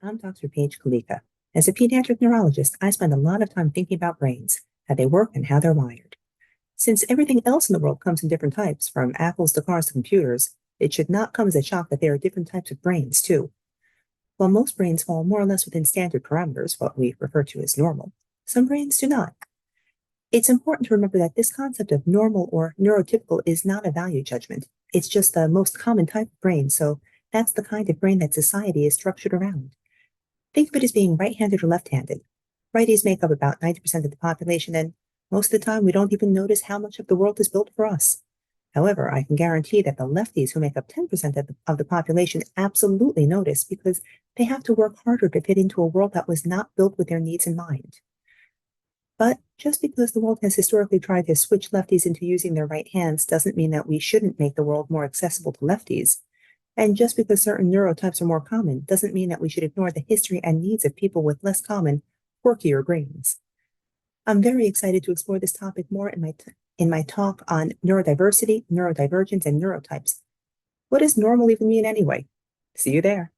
I'm Dr. Paige Kalika. As a pediatric neurologist, I spend a lot of time thinking about brains, how they work, and how they're wired. Since everything else in the world comes in different types, from apples to cars to computers, it should not come as a shock that there are different types of brains, too. While most brains fall more or less within standard parameters, what we refer to as normal, some brains do not. It's important to remember that this concept of normal or neurotypical is not a value judgment. It's just the most common type of brain, so that's the kind of brain that society is structured around. Think of it as being right-handed or left-handed. Righties make up about 90% of the population, and most of the time we don't even notice how much of the world is built for us. However, I can guarantee that the lefties, who make up 10% of the population, absolutely notice because they have to work harder to fit into a world that was not built with their needs in mind. But just because the world has historically tried to switch lefties into using their right hands doesn't mean that we shouldn't make the world more accessible to lefties. And just because certain neurotypes are more common doesn't mean that we should ignore the history and needs of people with less common, quirkier brains. I'm very excited to explore this topic more in my talk on neurodiversity, neurodivergence, and neurotypes. What does normal even mean anyway? See you there.